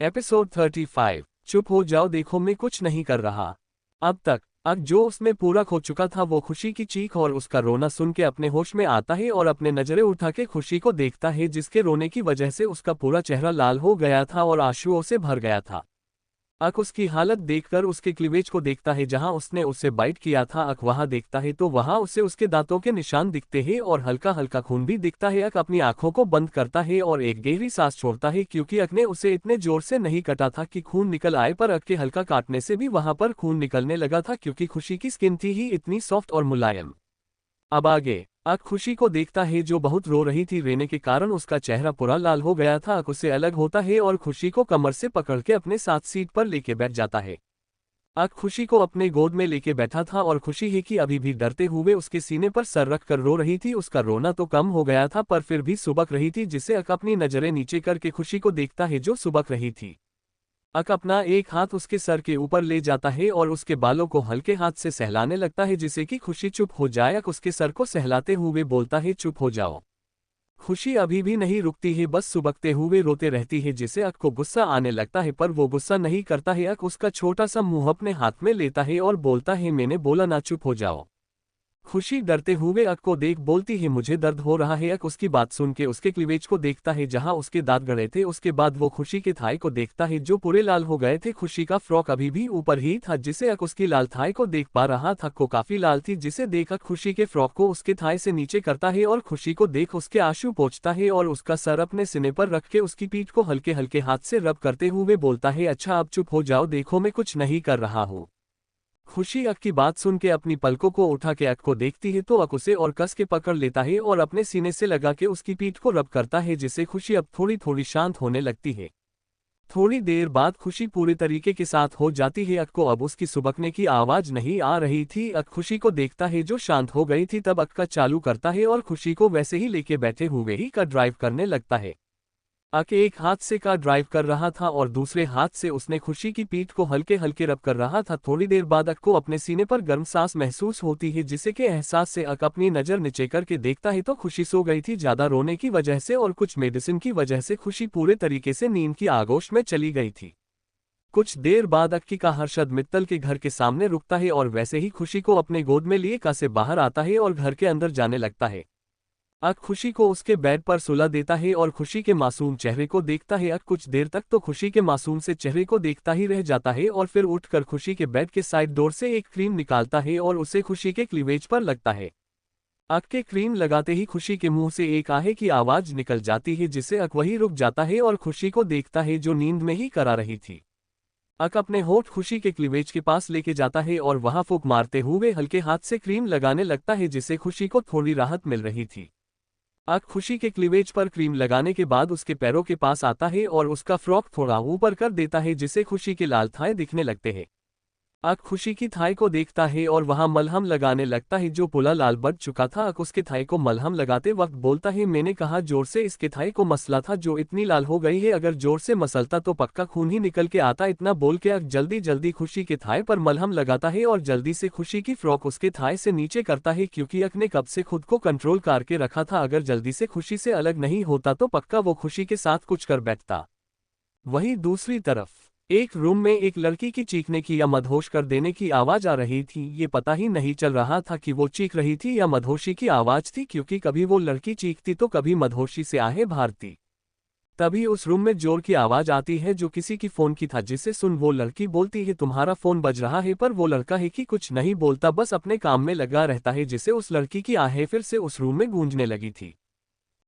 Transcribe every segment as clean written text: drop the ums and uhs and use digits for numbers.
Episode 35। चुप हो जाओ, देखो मैं कुछ नहीं कर रहा। अब तक जो उसमें पूरा खो चुका था वो खुशी की चीख और उसका रोना सुन के अपने होश में आता है और अपने नजरें उठा के खुशी को देखता है, जिसके रोने की वजह से उसका पूरा चेहरा लाल हो गया था और आंसुओं से भर गया था। अक उसकी हालत देखकर उसके क्लीवेज को देखता है जहां उसने उसे बाइट किया था। अक वहां देखता है तो वहां उसे उसके दांतों के निशान दिखते हैं और हल्का हल्का खून भी दिखता है। अक अपनी आंखों को बंद करता है और एक गहरी सांस छोड़ता है, क्योंकि अक ने उसे इतने जोर से नहीं कटा था कि खून निकल आए, पर अक के हल्का काटने से भी वहां पर खून निकलने लगा था, क्योंकि खुशी की स्किन थी ही इतनी सॉफ्ट और मुलायम। अब आगे अक खुशी को देखता है जो बहुत रो रही थी। रोने के कारण उसका चेहरा पूरा लाल हो गया था। अक उससे अलग होता है और खुशी को कमर से पकड़ के अपने साथ सीट पर लेके बैठ जाता है। अक खुशी को अपने गोद में लेके बैठा था और खुशी है कि अभी भी डरते हुए उसके सीने पर सर रख कर रो रही थी। उसका रोना तो कम हो गया था पर फिर भी सुबक रही थी, जिससे अक अपनी नजरें नीचे करके खुशी को देखता है जो सुबक रही थी। अक अपना एक हाथ उसके सर के ऊपर ले जाता है और उसके बालों को हल्के हाथ से सहलाने लगता है, जिससे कि खुशी चुप हो जाए। अक उसके सर को सहलाते हुए बोलता है, चुप हो जाओ। खुशी अभी भी नहीं रुकती है, बस सुबकते हुए रोते रहती है, जिससे अक को गुस्सा आने लगता है, पर वो गुस्सा नहीं करता है। अक उसका छोटा सा मुंह अपने हाथ में लेता है और बोलता है, मैंने बोला ना चुप हो जाओ। खुशी डरते हुए अक को देख बोलती है, मुझे दर्द हो रहा है। अक उसकी बात सुन के उसके क्लीवेज को देखता है जहां उसके दांत गड़े थे। उसके बाद वो खुशी के थाई को देखता है जो पूरे लाल हो गए थे। खुशी का फ्रॉक अभी भी ऊपर ही था, जिसे अक उसकी लाल थाई को देख पा रहा था। को काफी लाल थी, जिसे देख अक खुशी के फ्रॉक को उसके थाई से नीचे करता है और खुशी को देख उसके आंसू पोंछता है और उसका सर अपने सीने पर रख के उसकी पीठ को हल्के हल्के हाथ से रब करते हुए बोलता है, अच्छा अब चुप हो जाओ, देखो मैं कुछ नहीं कर रहा हूँ। खुशी अक की बात सुन के अपनी पलकों को उठा के अक को देखती है तो अक उसे और कस के पकड़ लेता है और अपने सीने से लगा के उसकी पीठ को रब करता है, जिससे खुशी अब थोड़ी थोड़ी शांत होने लगती है। थोड़ी देर बाद खुशी पूरे तरीके के साथ हो जाती है। अक को अब उसकी सुबकने की आवाज नहीं आ रही थी। अक खुशी को देखता है जो शांत हो गई थी, तब अक का चालू करता है और खुशी को वैसे ही लेके बैठे हुए ही का ड्राइव करने लगता है। अक एक हाथ से कार ड्राइव कर रहा था और दूसरे हाथ से उसने खुशी की पीठ को हल्के हल्के रब कर रहा था। थोड़ी देर बाद अक को अपने सीने पर गर्म सांस महसूस होती है, जिससे के एहसास से अक अपनी नजर नीचे करके देखता है तो खुशी सो गई थी ज्यादा रोने की वजह से, और कुछ मेडिसिन की वजह से खुशी पूरे तरीके से नींद की आगोश में चली गई थी। कुछ देर बाद अक्की का हर्षद मित्तल के घर के सामने रुकता है और वैसे ही खुशी को अपने गोद में लिए का से बाहर आता है और घर के अंदर जाने लगता है। अक खुशी को उसके बेड पर सुला देता है और खुशी के मासूम चेहरे को देखता है। अक कुछ देर तक तो खुशी के मासूम से चेहरे को देखता ही रह जाता है और फिर उठकर खुशी के बेड के साइड डोर से एक क्रीम निकालता है और उसे खुशी के क्लीवेज पर लगता है। अक के क्रीम लगाते ही खुशी के मुंह से एक आहे की आवाज निकल जाती है, जिससे अक वही रुक जाता है और खुशी को देखता है जो नींद में ही करा रही थी। अक अपने होठ खुशी के क्लीवेज के पास लेके जाता है और वहां फूंक मारते हुए हल्के हाथ से क्रीम लगाने लगता है, जिससे खुशी को थोड़ी राहत मिल रही थी। अक खुशी के क्लीवेज पर क्रीम लगाने के बाद उसके पैरों के पास आता है और उसका फ्रॉक थोड़ा ऊपर कर देता है, जिससे खुशी के लाल थाए दिखने लगते हैं। अक खुशी की थाई को देखता है और वहां मलहम लगाने लगता है जो पूरा लाल बढ़ चुका था। अक उसके थाई को मलहम लगाते वक्त बोलता है, मैंने कहा जोर से इसके थाई को मसला था जो इतनी लाल हो गई है, अगर जोर से मसलता तो पक्का खून ही निकल के आता। इतना बोल के अक जल्दी जल्दी खुशी के थाई पर मलहम लगाता है और जल्दी से खुशी की फ्रॉक उसके थाई से नीचे करता है, क्योंकि अक ने कब से खुद को कंट्रोल करके रखा था। अगर जल्दी से खुशी से अलग नहीं होता तो पक्का वो खुशी के साथ कुछ कर बैठता। वहीं दूसरी तरफ एक रूम में एक लड़की की चीखने की या मदहोश कर देने की आवाज आ रही थी। ये पता ही नहीं चल रहा था कि वो चीख रही थी या मदहोशी की आवाज थी, क्योंकि कभी वो लड़की चीखती तो कभी मदहोशी से आहें भारती। तभी उस रूम में जोर की आवाज आती है जो किसी की फोन की था, जिसे सुन वो लड़की बोलती है, तुम्हारा फोन बज रहा है। पर वो लड़का है कि कुछ नहीं बोलता, बस अपने काम में लगा रहता है, जिससे उस लड़की की आहें फिर से उस रूम में गूंजने लगी थी।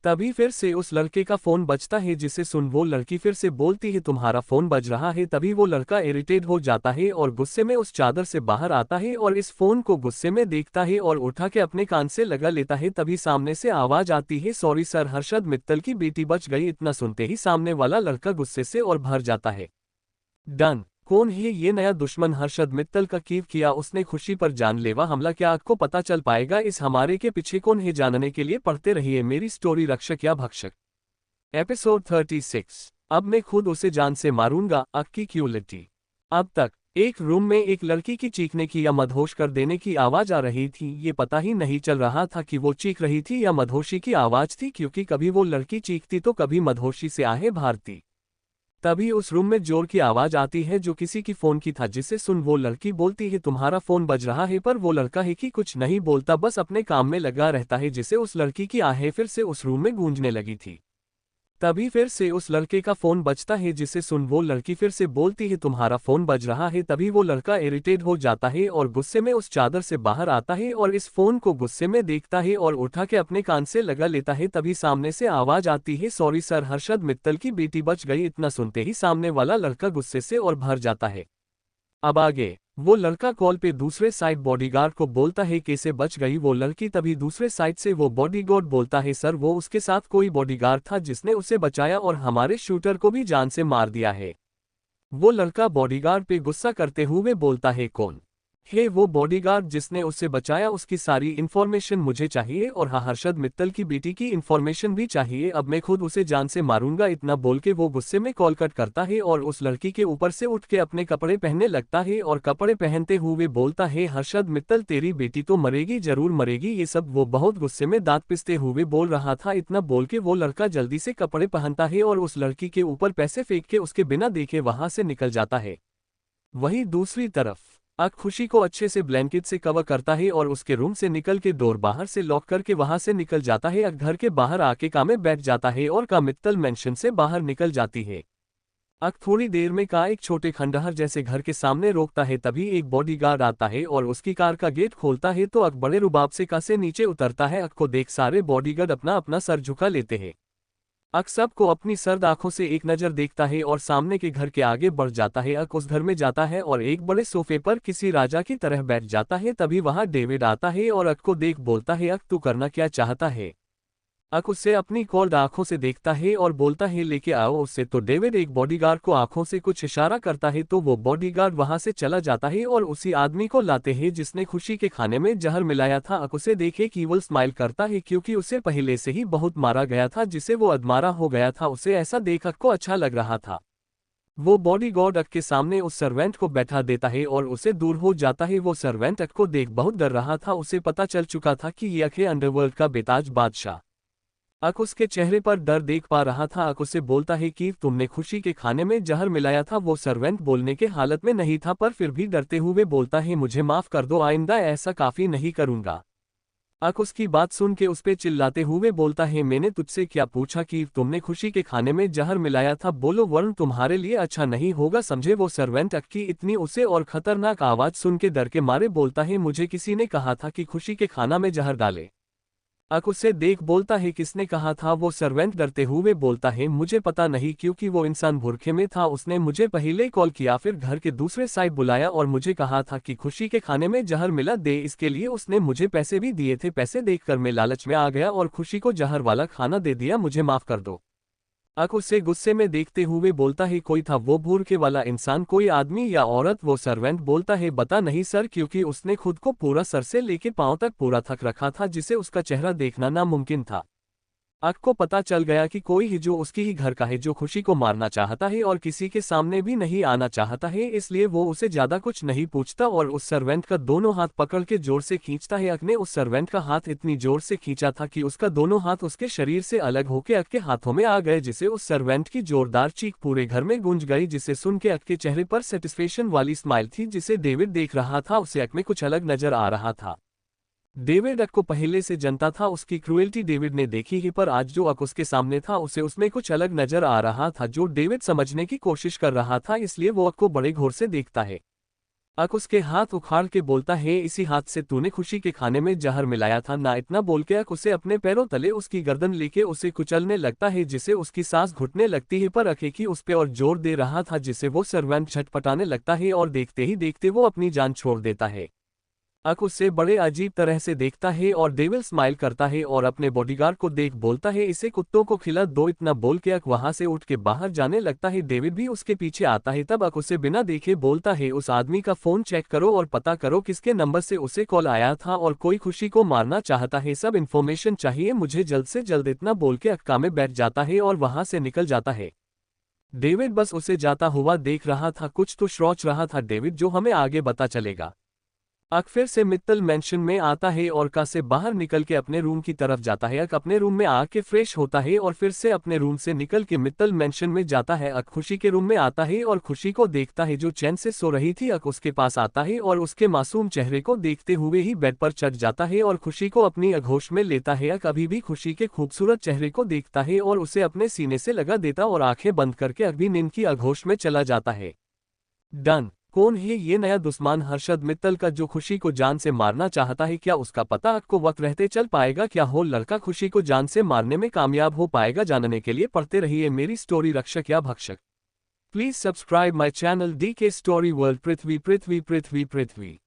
तभी फिर से उस लड़के का फोन बजता है, जिसे सुन वो लड़की फिर से बोलती है, तुम्हारा फोन बज रहा है। तभी वो लड़का इरिटेट हो जाता है और गुस्से में उस चादर से बाहर आता है और इस फोन को गुस्से में देखता है और उठा के अपने कान से लगा लेता है। तभी सामने से आवाज आती है, सॉरी सर, हर्षद मित्तल की बेटी बच गई। इतना सुनते ही सामने वाला लड़का गुस्से से और भर जाता है। डन। कौन है ये नया दुश्मन? हर्षद मित्तल का कीव किया उसने खुशी पर जानलेवा हमला। क्या आपको पता चल पाएगा इस हमारे के पीछे कौन है? जानने के लिए पढ़ते रहिए मेरी स्टोरी रक्षक या भक्षक। एपिसोड 36। अब मैं खुद उसे जान से मारूंगा। अक की क्यूलिटी। अब तक एक रूम में एक लड़की की चीखने की या मदहोश कर देने की आवाज आ रही थी। ये पता ही नहीं चल रहा था कि वो चीख रही थी या मदहोशी की आवाज थी, क्योंकि कभी वो लड़की चीखती तो कभी मदहोशी से आहें भारती। तभी उस रूम में जोर की आवाज आती है जो किसी की फोन की था, जिसे सुन वो लड़की बोलती है तुम्हारा फोन बज रहा है, पर वो लड़का है कि कुछ नहीं बोलता, बस अपने काम में लगा रहता है, जिसे उस लड़की की आहें फिर से उस रूम में गूंजने लगी थी। तभी फिर से उस लड़के का फोन बजता है, जिसे सुन वो लड़की फिर से बोलती है तुम्हारा फोन बज रहा है। तभी वो लड़का इरिटेट हो जाता है और गुस्से में उस चादर से बाहर आता है और इस फोन को गुस्से में देखता है और उठा के अपने कान से लगा लेता है। तभी सामने से आवाज आती है सॉरी सर, हर्षद मित्तल की बेटी बच गई। इतना सुनते ही सामने वाला लड़का गुस्से से और भर जाता है। अब आगे वो लड़का कॉल पे दूसरे साइड बॉडीगार्ड को बोलता है कैसे बच गई वो लड़की। तभी दूसरे साइड से वो बॉडीगार्ड बोलता है सर वो उसके साथ कोई बॉडीगार्ड था जिसने उसे बचाया और हमारे शूटर को भी जान से मार दिया है। वो लड़का बॉडीगार्ड पे गुस्सा करते हुए बोलता है कौन है वो बॉडीगार्ड जिसने उससे बचाया, उसकी सारी इन्फॉर्मेशन मुझे चाहिए और हाँ हर्षद मित्तल की बेटी की इन्फॉर्मेशन भी चाहिए, अब मैं खुद उसे जान से मारूंगा। इतना बोल के वो गुस्से में कॉल कट करता है और उस लड़की के ऊपर से उठ के अपने कपड़े पहनने लगता है और कपड़े पहनते हुए बोलता है हर्षद मित्तल तेरी बेटी तो मरेगी, जरूर मरेगी। ये सब वो बहुत गुस्से में दांत पिसते हुए बोल रहा था। इतना बोल के वो लड़का जल्दी से कपड़े पहनता है और उस लड़की के ऊपर पैसे फेंक के उसके बिना देखे वहां से निकल जाता है। वहीं दूसरी तरफ अक खुशी को अच्छे से ब्लैंकेट से कवर करता है और उसके रूम से निकल के डोर बाहर से लॉक करके वहां से निकल जाता है। अक घर के बाहर आके का में बैठ जाता है और का मित्तल मेंशन से बाहर निकल जाती है। अक थोड़ी देर में का एक छोटे खंडहर जैसे घर के सामने रोकता है। तभी एक बॉडीगार्ड आता है और उसकी कार का गेट खोलता है तो अक बड़े रुबाब से का से नीचे उतरता है। अक को देख सारे बॉडीगार्ड अपना अपना सर झुका लेते हैं। अक सबको अपनी सर्द आंखों से एक नजर देखता है और सामने के घर के आगे बढ़ जाता है। अक उस घर में जाता है और एक बड़े सोफे पर किसी राजा की तरह बैठ जाता है। तभी वहां डेविड आता है और अक को देख बोलता है अक तू करना क्या चाहता है। अक उससे अपनी कोल्ड आंखों से देखता है और बोलता है लेके आओ उससे। तो डेविड एक बॉडीगार्ड को आंखों से कुछ इशारा करता है तो वो बॉडीगार्ड वहां से चला जाता है और उसी आदमी को लाते हैं जिसने खुशी के खाने में जहर मिलाया था। अक उसे देखे केवल स्माइल करता है क्योंकि उसे पहले से ही बहुत मारा गया था जिसे वो अधमारा हो गया था। उसे ऐसा देख अक को अच्छा लग रहा था। वो बॉडीगार्ड अक के सामने उस सर्वेंट को बैठा देता है और उसे दूर हो जाता है। वो सर्वेंट अक को देख बहुत डर रहा था। उसे पता चल चुका था कि ये अक है अंडरवर्ल्ड का बेताज बादशाह। अक उसके चेहरे पर डर देख पा रहा था। अक उसे बोलता है कि तुमने खुशी के खाने में जहर मिलाया था। वो सर्वेंट बोलने के हालत में नहीं था पर फिर भी डरते हुए बोलता है मुझे माफ कर दो, आइंदा ऐसा काफी नहीं करूंगा। अक उसकी बात सुन के उस पे चिल्लाते हुए बोलता है मैंने तुझसे क्या पूछा कि तुमने खुशी के खाने में जहर मिलाया था, बोलो वरन तुम्हारे लिए अच्छा नहीं होगा समझे। वो सर्वेंट अक की इतनी उसे और खतरनाक आवाज सुन के डर के मारे बोलता है मुझे किसी ने कहा था कि खुशी के खाना में जहर डाले। अक उसे देख बोलता है किसने कहा था। वो सर्वेंट डरते हुए बोलता है मुझे पता नहीं क्योंकि वो इंसान भूखे में था। उसने मुझे पहले कॉल किया, फिर घर के दूसरे साइड बुलाया और मुझे कहा था कि खुशी के खाने में जहर मिला दे, इसके लिए उसने मुझे पैसे भी दिए थे। पैसे देखकर मैं लालच में आ गया और खुशी को जहर वाला खाना दे दिया, मुझे माफ कर दो। अक उसे गुस्से में देखते हुए बोलता है कोई था वो भूखे वाला इंसान, कोई आदमी या औरत। वो सर्वेंट बोलता है बता नहीं सर, क्योंकि उसने खुद को पूरा सर से लेके पांव तक पूरा थक रखा था जिसे उसका चेहरा देखना नामुमकिन था। अक को पता चल गया कि कोई ही जो उसकी ही घर का है जो खुशी को मारना चाहता है और किसी के सामने भी नहीं आना चाहता है, इसलिए वो उसे ज्यादा कुछ नहीं पूछता और उस सर्वेंट का दोनों हाथ पकड़ के जोर से खींचता है। अक ने उस सर्वेंट का हाथ इतनी जोर से खींचा था कि उसका दोनों हाथ उसके शरीर से अलग होकर अक के हाथों में आ गए, जिसे उस सर्वेंट की जोरदार चीख पूरे घर में गूंज गई, जिसे सुन के अक के चेहरे पर सेटिस्फेक्शन वाली स्माइल थी जिसे डेविड देख रहा था। उसे अक में कुछ अलग नजर आ रहा था। डेविड अक को पहले से जनता था, उसकी क्रूएल्टी डेविड ने देखी ही, पर आज जो अक उसके सामने था उसे उसमें कुछ अलग नजर आ रहा था जो डेविड समझने की कोशिश कर रहा था, इसलिए वो अक को बड़े घोर से देखता है। अक उसके हाथ उखाड़ के बोलता है इसी हाथ से तूने खुशी के खाने में जहर मिलाया था ना। इतना बोल के अक उसे अपने पैरों तले उसकी गर्दन लेके उसे कुचलने लगता है जिसे उसकी सांस घुटने लगती है, पर अक ही उस पे और जोर दे रहा था जिसे वो सर्वेंट झटपटाने लगता है और देखते ही देखते वो अपनी जान छोड़ देता है। अक उससे बड़े अजीब तरह से देखता है और डेविल स्माइल करता है और अपने बॉडीगार्ड को देख बोलता है इसे कुत्तों को खिला दो। इतना बोल के अक वहां से उठ के बाहर जाने लगता है। डेविड भी उसके पीछे आता है। तब अक उसे बिना देखे बोलता है उस आदमी का फोन चेक करो और पता करो किसके नंबर से उसे कॉल आया था और कोई खुशी को मारना चाहता है, सब इन्फॉर्मेशन चाहिए मुझे जल्द से जल्द। इतना बोल के अक काम में बैठ जाता है और वहां से निकल जाता है। डेविड बस उसे जाता हुआ देख रहा था, कुछ तो सोच रहा था डेविड जो हमें आगे पता चलेगा। अक फिर से मित्तल मेंशन में आता है और का से बाहर निकल के अपने रूम की तरफ जाता है। अक अपने रूम में आके फ्रेश होता है और फिर से अपने रूम से निकल के मित्तल मेंशन में जाता है। अक खुशी के रूम में आता है और खुशी को देखता है जो चैन से सो रही थी। अक उसके पास आता है और उसके मासूम चेहरे को देखते हुए ही बेड पर चढ़ जाता है और खुशी को अपनी अघोष में लेता है। अक अभी भी खुशी के खूबसूरत चेहरे को देखता है और उसे अपने सीने से लगा देता और आंखें बंद करके अक भी नींद की अघोष में चला जाता है। डन। कौन है ये नया दुश्मन हर्षद मित्तल का जो खुशी को जान से मारना चाहता है? क्या उसका पता अक को वक्त रहते चल पाएगा? क्या हो लड़का खुशी को जान से मारने में कामयाब हो पाएगा? जानने के लिए पढ़ते रहिए मेरी स्टोरी रक्षक या भक्षक। Please subscribe my channel DK story world. Prithvi Prithvi Prithvi Prithvi.